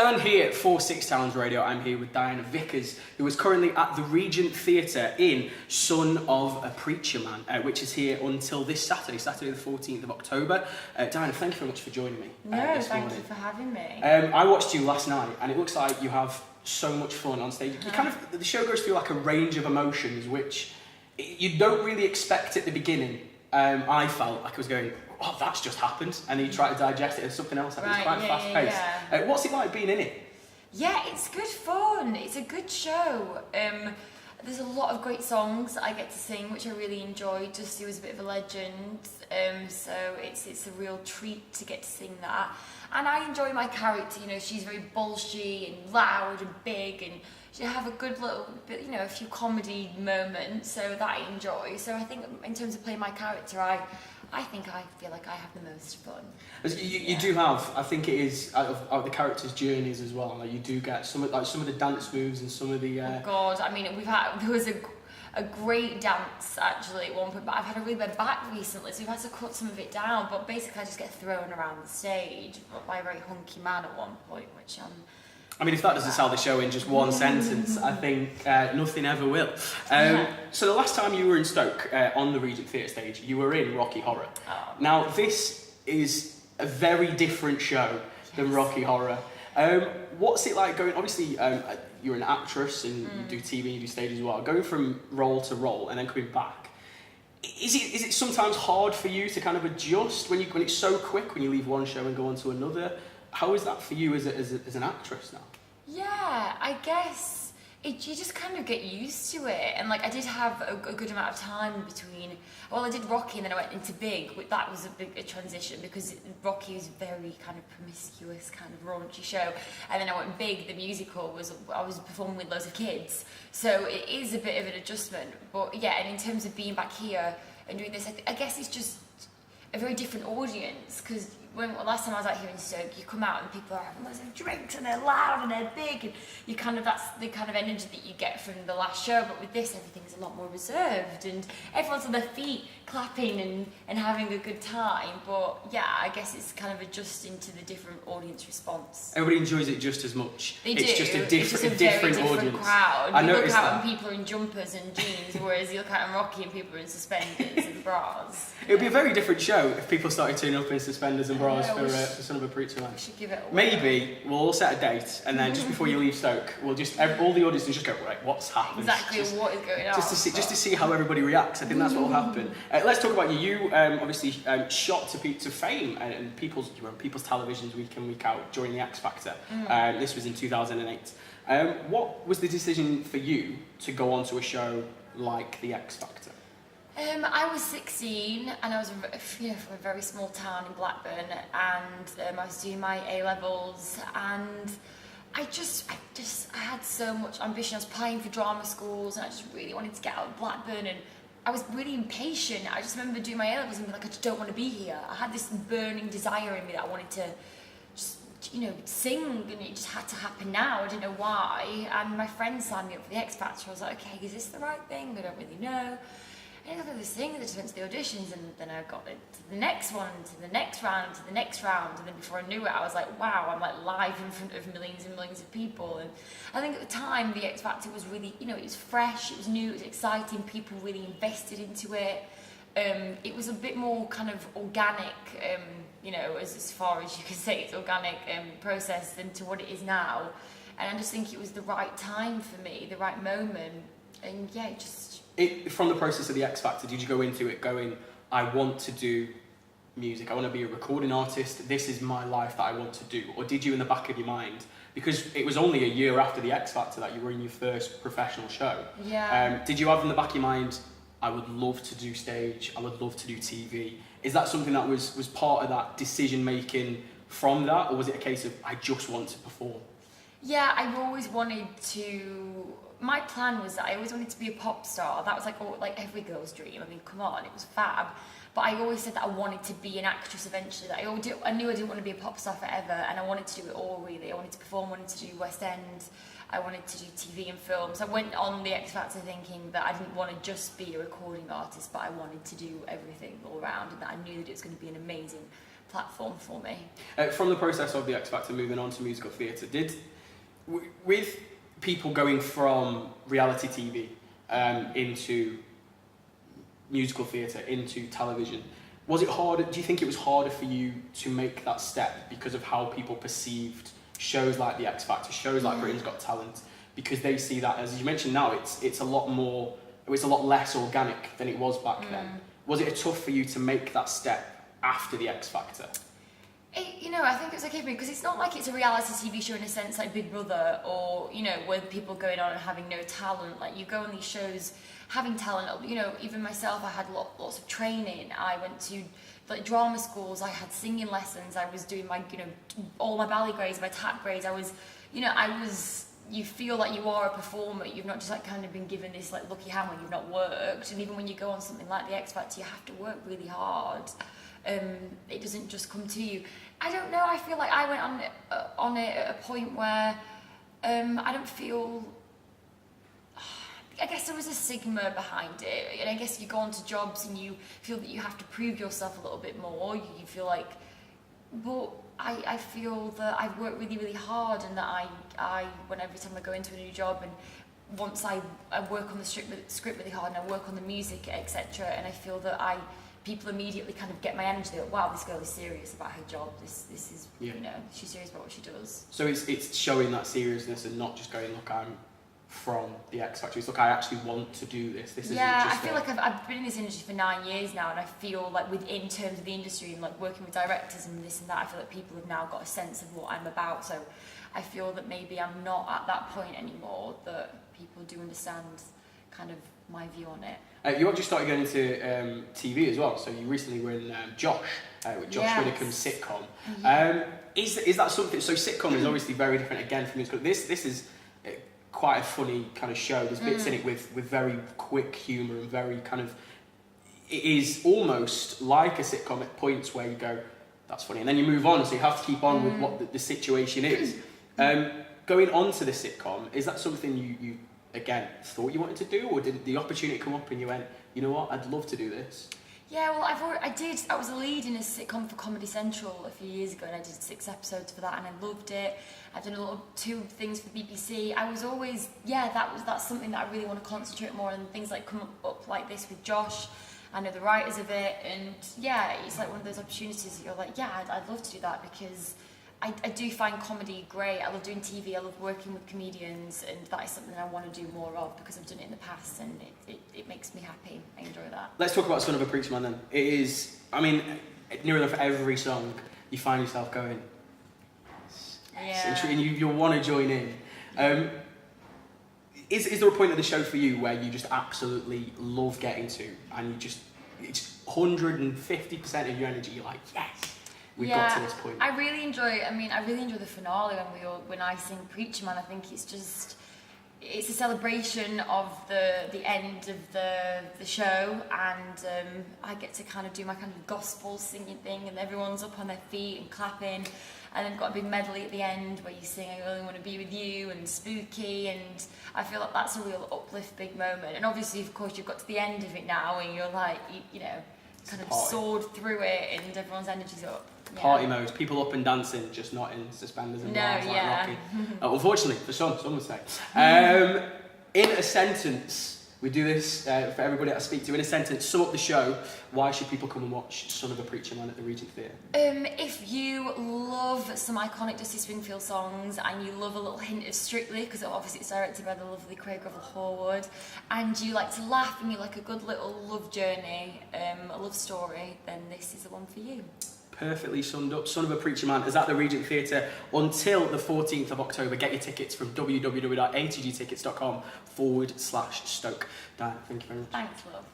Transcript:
Dan here for Six Towns Radio. I'm here with Diana Vickers, who is currently at the Regent Theatre in Son of a Preacher Man, which is here until this Saturday the 14th of October. Diana, thank you very much for joining me. Thank you for having me. I watched you last night, and it looks like you have so much fun on stage. You the show goes through like a range of emotions, which you don't really expect at the beginning. I felt like I was going, oh, that's just happened, and then you try to digest it as something else. It's quite fast-paced. Yeah. What's it like being in it? Yeah, it's good fun. It's a good show. There's a lot of great songs that I get to sing, which I really enjoy. Dusty was a bit of a legend, so it's a real treat to get to sing that. And I enjoy my character. You know, she's very bolshy and loud and big, and she have a good little bit, you know, a few comedy moments. So that I enjoy. So I think in terms of playing my character, I feel like I have the most fun. You do have, I think it is, out of the characters' journeys as well. Like you do get some of the dance moves and some of the. Oh God! I mean, there was a great dance actually at one point, but I've had a really bad back recently, so we've had to cut some of it down. But basically, I just get thrown around the stage by a very hunky man at one point, which I mean, if that doesn't sell the show in just one sentence, I think nothing ever will. So the last time you were in Stoke on the Regent Theatre stage, you were in Rocky Horror. Oh. Now, this is a very different show than Rocky Horror. What's it like going, obviously you're an actress and you do TV and you do stage as well, going from role to role and then coming back. Is it sometimes hard for you to kind of adjust when it's so quick, when you leave one show and go on to another? How is that for you as an actress now? Yeah, I guess you just kind of get used to it. And like I did have a good amount of time between, well, I did Rocky and then I went into Big. That was a transition because Rocky was a very kind of promiscuous, kind of raunchy show. And then I went Big, the musical, I was performing with loads of kids. So it is a bit of an adjustment. But yeah, and in terms of being back here and doing this, I guess it's just a very different audience because last time I was out here in Stoke, you come out and people are having loads of drinks and they're loud and they're big and that's the kind of energy that you get from the last show. But with this, everything's a lot more reserved and everyone's on their feet clapping and having a good time. But yeah, I guess it's kind of adjusting to the different audience response. Everybody enjoys it just as much. They do. It's just a different very audience. Different crowd. I you noticed look out that. and people are in jumpers and jeans, whereas you look out in Rocky and people are in suspenders and bras. It would be a very different show if people started turning up in suspenders and bras for Son of a Preacher Man. We should give it a Maybe we'll all set a date and then just before you leave Stoke, we'll just all the audience will just go, right, what's happened? Exactly, what is going on? Just to see how everybody reacts. I think that's what will happen. Let's talk about you. You obviously shot to fame and people's televisions week in, week out during the XFactor. This was in 2008. What was the decision for you to go on to a show like the XFactor? I was 16 and I was from a very small town in Blackburn, and I was doing my A-levels, and I had so much ambition. I was applying for drama schools and I just really wanted to get out of Blackburn, and I was really impatient. I just remember doing my A-levels and being like, I just don't want to be here. I had this burning desire in me that I wanted to just, sing, and it just had to happen now. I didn't know why. And my friend signed me up for the X Factor. I was like, okay, is this the right thing? I don't really know. And I got this thing that just went to the auditions, and then I got to the next one, to the next round, to the next round, and then before I knew it, I was like, wow, I'm like live in front of millions and millions of people. And I think at the time, the X Factor was really, it was fresh, it was new, it was exciting, people really invested into it. It was a bit more kind of organic, as far as you can say it's organic process than to what it is now. And I just think it was the right time for me, the right moment, and yeah, From the process of the X Factor, did you go into it going, I want to do music, I want to be a recording artist, this is my life that I want to do? Or did you, in the back of your mind, because it was only a year after the X Factor that you were in your first professional show, did you have in the back of your mind, I would love to do stage, I would love to do TV? Is that something that was part of that decision making from that, or was it a case of, I just want to perform? Yeah, I've always wanted to. My plan was that I always wanted to be a pop star. That was like every girl's dream. I mean, come on, it was fab. But I always said that I wanted to be an actress eventually. That I knew I didn't want to be a pop star forever, and I wanted to do it all really. I wanted to perform, wanted to do West End, I wanted to do TV and films. I went on the X Factor thinking that I didn't want to just be a recording artist, but I wanted to do everything all around, and that I knew that it was going to be an amazing platform for me. From the process of the X Factor moving on to musical theatre, with people going from reality TV into musical theatre, into television, was it harder? Do you think it was harder for you to make that step because of how people perceived shows like the X Factor, shows like Britain's Got Talent, because they see that, as you mentioned now, it's a lot less organic than it was back then. Was it tough for you to make that step after the X Factor? I think it was okay for me because it's not like it's a reality TV show in a sense like Big Brother or, where people going on and having no talent. Like, you go on these shows having talent. Even myself, I had lots of training. I went to like drama schools, I had singing lessons, I was doing my, all my ballet grades, my tap grades. You feel like you are a performer. You've not just like kind of been given this like lucky hand when you've not worked. And even when you go on something like the X Factor, you have to work really hard. It doesn't just come to you. I don't know. I feel like I went on it at a point where I don't feel. I guess there was a stigma behind it, and I guess you go on to jobs and you feel that you have to prove yourself a little bit more. You feel like, but I feel that I've worked really, really hard, and that when every time I go into a new job, and once I work on the script really hard, and I work on the music, etc., and I feel that people immediately kind of get my energy. They're like, wow, this girl is serious about her job. This is, she's serious about what she does. So it's showing that seriousness and not just going, look, I'm from the X Factor. It's, look, I actually want to do this. This isn't just I feel like I've been in this industry for 9 years now, and I feel like within terms of the industry and like working with directors and this and that, I feel like people have now got a sense of what I'm about. So I feel that maybe I'm not at that point anymore, that people do understand kind of my view on it. You actually started going into TV as well, so you recently were in Josh, with Josh Widdicombe's Sitcom. Is that something, so Sitcom is obviously very different again from musical. This is quite a funny kind of show. There's bits in it with very quick humour and very kind of, it is almost like a sitcom at points where you go, that's funny, and then you move on, so you have to keep on with what the situation is. Going on to the sitcom, is that something you again thought you wanted to do, or did the opportunity come up and you went, you know what, I'd love to do this? Yeah, well, I was a lead in a sitcom for Comedy Central a few years ago, and I did 6 episodes for that, and I loved it. I've done 2 things for the BBC. I was always, that's something that I really want to concentrate more on. Things like come up like this with Josh. I know the writers of it, and it's like one of those opportunities that you're like, I'd love to do that, because I do find comedy great. I love doing TV, I love working with comedians, and that is something I want to do more of because I've done it in the past, and it makes me happy. I enjoy that. Let's talk about Son of a Preacher Man then. It is, near enough every song you find yourself going, and you'll want to join in. Is there a point of the show for you where you just absolutely love getting to, and it's 150% of your energy, you're like, yes, we've got to this point? I really enjoy the finale when I sing Preacher Man. I think it's a celebration of the end of the show, and I get to kind of do my kind of gospel singing thing, and everyone's up on their feet and clapping, and then got a big medley at the end where you sing I Only Want to Be With You and Spooky, and I feel like that's a real uplift, big moment. And obviously, of course, you've got to the end of it now, and you're like, kind of soared through it, and everyone's energy's up. Party mode, people up and dancing, just not in suspenders and bars like Rocky. Unfortunately, for some would say. In a sentence, we do this for everybody that I speak to. In a sentence, sum up the show. Why should people come and watch Son of a Preacher Man at the Regent Theatre? If you love some iconic Dusty Springfield songs, and you love a little hint of Strictly, because obviously it's directed by the lovely Craig Revel-Horwood, and you like to laugh and you like a good little love journey, a love story, then this is the one for you. Perfectly summed up. Son of a Preacher Man is at the Regent Theatre until the 14th of October. Get your tickets from www.atgtickets.com/Stoke. Dan, thank you very much. Thanks, love.